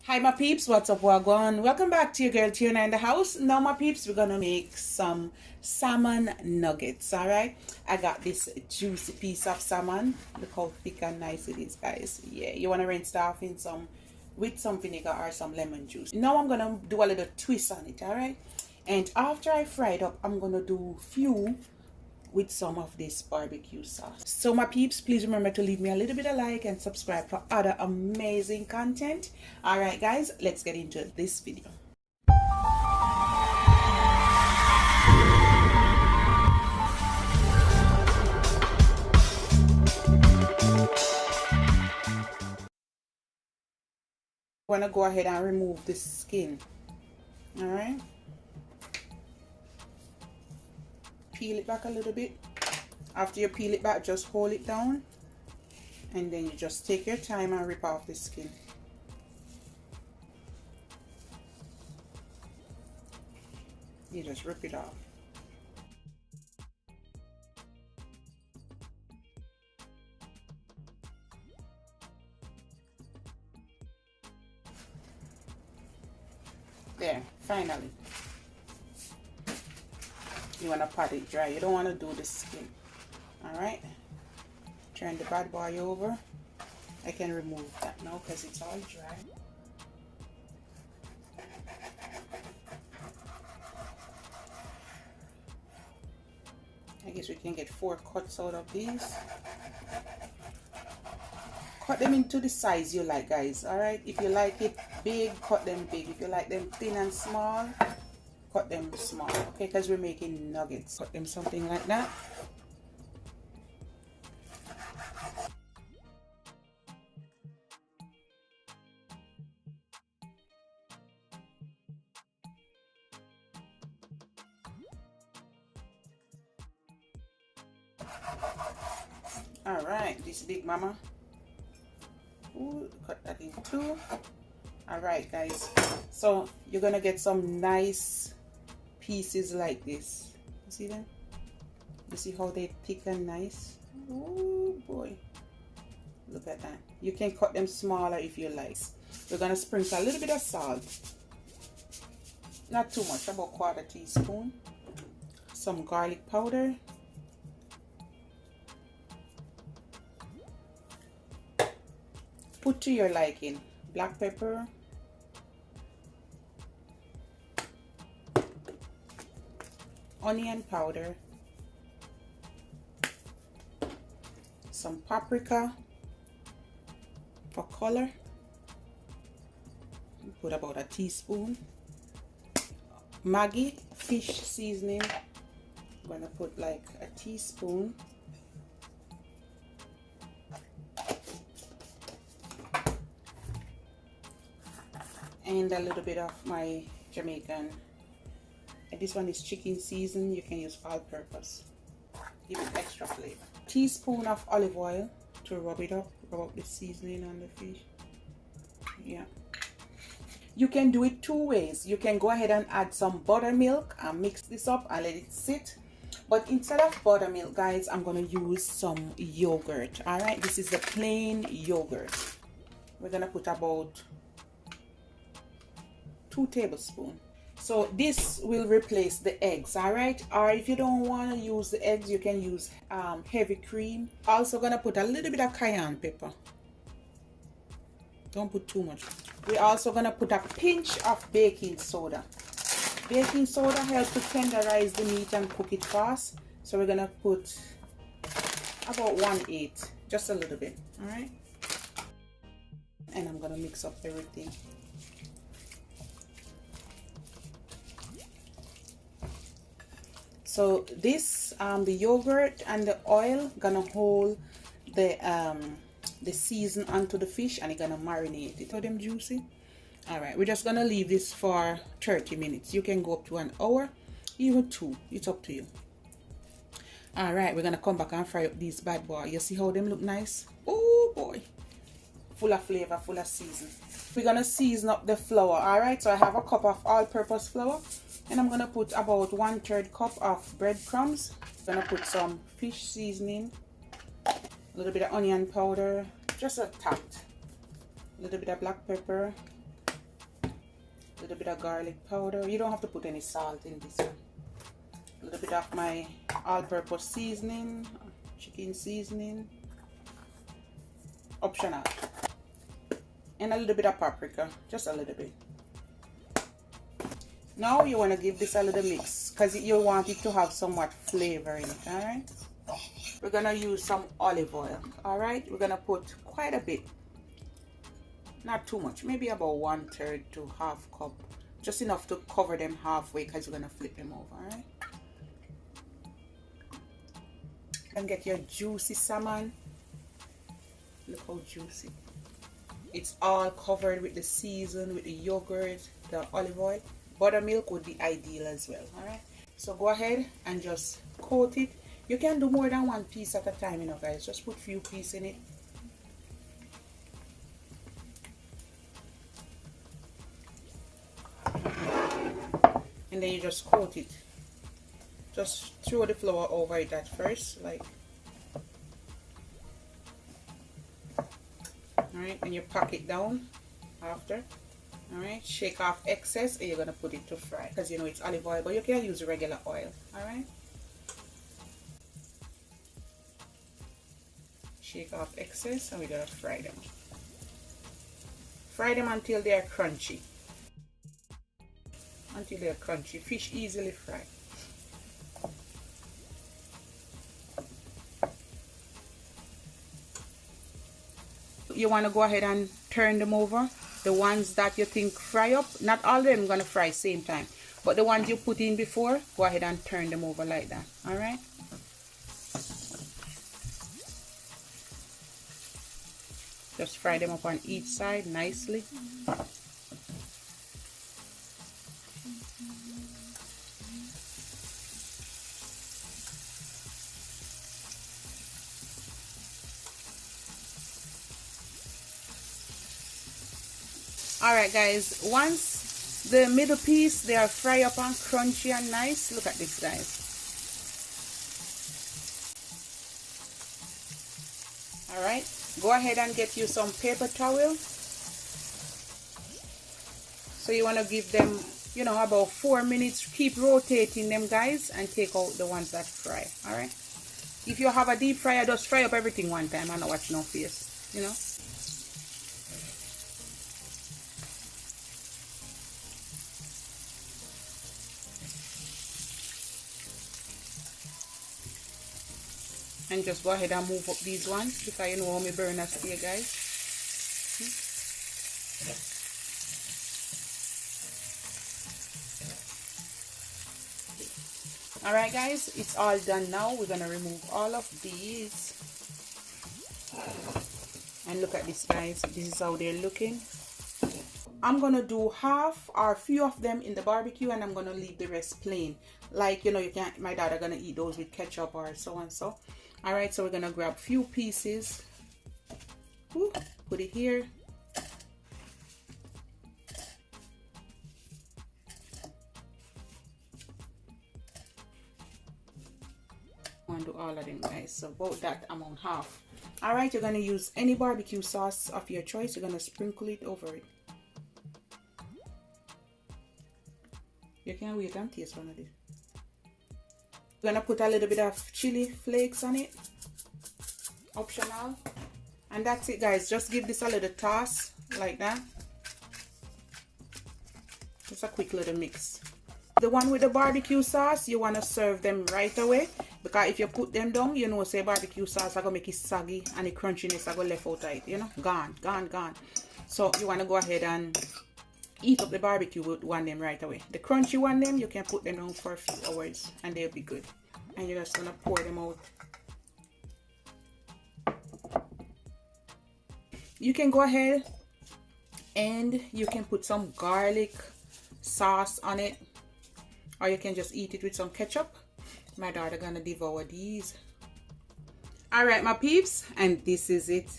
Hi my peeps, what's up, wagwan? Welcome back to your girl Tiana in the house. Now my peeps, we're gonna make some salmon nuggets. Alright, I got this juicy piece of salmon. Look how thick and nice it is, guys. Yeah, you want to rinse it off in some with some vinegar or some lemon juice. Now I'm gonna do a little twist on it. Alright, and after I fry it up, I'm gonna do few with some of this barbecue sauce. So my peeps, please remember to leave me a little bit of like and subscribe for other amazing content. All right guys, let's get into this video. I'm gonna go ahead and remove the skin. All right, peel it back a little bit. After you peel it back, just hold it down and then you just take your time and rip off the skin. You just rip it off. There, finally. You want to pat it dry. You don't want to do the skin. Alright, turn the bad boy over. I can remove that now because it's all dry. I guess we can get 4 cuts out of these. Cut them into the size you like, guys. Alright, if you like it big, cut them big. If you like them thin and small, cut them small. Okay, because we're making nuggets. Cut them something like that. All right, this big mama. Ooh, cut that in 2. All right guys, so you're gonna get some nice pieces like this. You see them? You see how they thick and nice? Oh boy, look at that. You can cut them smaller if you like. We're gonna sprinkle a little bit of salt, not too much, about 1/4 teaspoon. Some garlic powder, put to your liking. Black pepper, onion powder, some paprika for color. Put about 1 teaspoon. Maggi fish seasoning, I'm gonna put like 1 teaspoon. And a little bit of my Jamaican, and this one is chicken season. You can use all purpose, give it extra flavor. Teaspoon of olive oil to rub it up, rub up the seasoning on the fish. Yeah, you can do it 2 ways. You can go ahead and add some buttermilk and mix this up and let it sit, but instead of buttermilk, guys, I'm gonna use some yogurt. All right, this is the plain yogurt. We're gonna put about 2 tablespoons. So this will replace the eggs. All right, or if you don't want to use the eggs, you can use heavy cream. Also gonna put a little bit of cayenne pepper. Don't put too much. We're also gonna put a pinch of baking soda. Baking soda helps to tenderize the meat and cook it fast. So we're gonna put about 1/8, just a little bit. All right, and I'm gonna mix up everything. So this the yogurt and the oil gonna hold the season onto the fish, and it's gonna marinate it. So them juicy. All right, we're just gonna leave this for 30 minutes. You can go up to 1 hour, even 2. It's up to you. All right, we're gonna come back and fry up these bad boy. You see how them look nice? Oh boy, full of flavor, full of season. We're gonna season up the flour. All right, so I have a cup of all-purpose flour, and I'm gonna put about 1/3 cup of breadcrumbs. I'm gonna put some fish seasoning, a little bit of onion powder, just a tad, a little bit of black pepper, A little bit of garlic powder. You don't have to put any salt in this one. A little bit of my all-purpose seasoning, chicken seasoning, optional. And a little bit of paprika, just a little bit. Now you want to give this a little mix because you want it to have somewhat flavor in it. All right, we're gonna use some olive oil. All right, we're gonna put quite a bit, not too much, maybe about 1/3 to half cup, just enough to cover them halfway because we're gonna flip them over. All right, and get your juicy salmon. Look how juicy. It's all covered with the season, with the yogurt, the olive oil. Buttermilk would be ideal as well. All right, so go ahead and just coat it. You can do more than one piece at a time, you know, guys. Just put few pieces in it. And then you just coat it. Just throw the flour over it at first, like. Alright, and you pack it down after. Alright, shake off excess and you're gonna put it to fry. Because you know it's olive oil, but you can use regular oil. Alright. Shake off excess and we're gonna fry them. Fry them until they are crunchy. Until they are crunchy. Fish easily fry. You want to go ahead and turn them over. The ones that you think fry up, not all of them gonna fry same time, but the ones you put in before, go ahead and turn them over like that. All right, just fry them up on each side nicely. Alright guys, once the middle piece they are fry up and crunchy and nice, look at this guys. Alright, go ahead and get you some paper towel. So you want to give them, you know, about 4 minutes. Keep rotating them guys and take out the ones that fry. Alright, if you have a deep fryer, just fry up everything one time and not watch no face, you know. And just go ahead and move up these ones because you know how my burners stay, guys. Alright guys, it's all done now. We're gonna remove all of these. And look at this guys, this is how they're looking. I'm gonna do half or a few of them in the barbecue and I'm gonna leave the rest plain. Like, you know, you can't, my daughter gonna eat those with ketchup or so and so. Alright, so we're gonna grab a few pieces. Ooh, put it here. I want to do all of them guys, so about that amount, half. Alright, you're gonna use any barbecue sauce of your choice. You're gonna sprinkle it over it. You can wait and taste one of these. We're gonna put a little bit of chili flakes on it, optional, and that's it guys. Just give this a little toss like that. Just a quick little mix. The one with the barbecue sauce, you want to serve them right away, because if you put them down, you know, say barbecue sauce are gonna make it soggy and the crunchiness are gonna left out of it, you know, gone. So you want to go ahead and eat up the barbecue with one them right away. The crunchy one them, you can put them down for a few hours and they'll be good. And you're just gonna pour them out. You can go ahead and you can put some garlic sauce on it, or you can just eat it with some ketchup. My daughter gonna devour these. Alright my peeps, and this is it.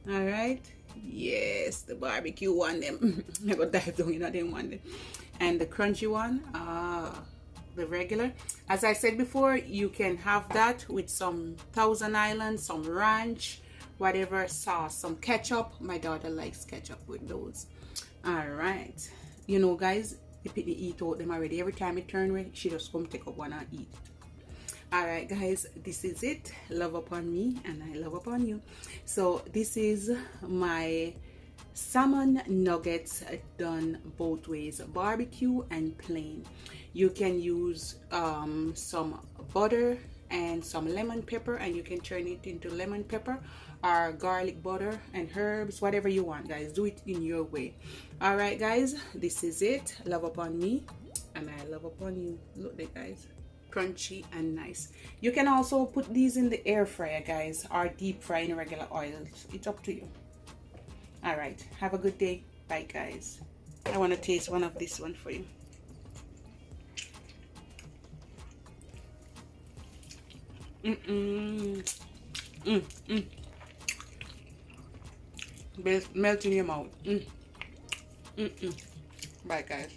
Alright, yes, the barbecue one them. I go dive down in them one them. And the crunchy one, the regular. As I said before, you can have that with some Thousand Island, some ranch, whatever sauce, some ketchup. My daughter likes ketchup with those. All right, you know, guys, the pitney eat out them already. Every time it turn red, she just come take up one and eat. Alright guys, this is it. Love upon me and I love upon you. So this is my salmon nuggets done both ways, barbecue and plain. You can use some butter and some lemon pepper, and you can turn it into lemon pepper or garlic butter and herbs, whatever you want, guys. Do it in your way. All right guys, this is it. Love upon me and I love upon you. Look there, guys, crunchy and nice. You can also put these in the air fryer, guys, or deep fry in regular oils. It's up to you. All right, have a good day. Bye guys. I want to taste one of this one for you. Melt in your mouth. Bye guys.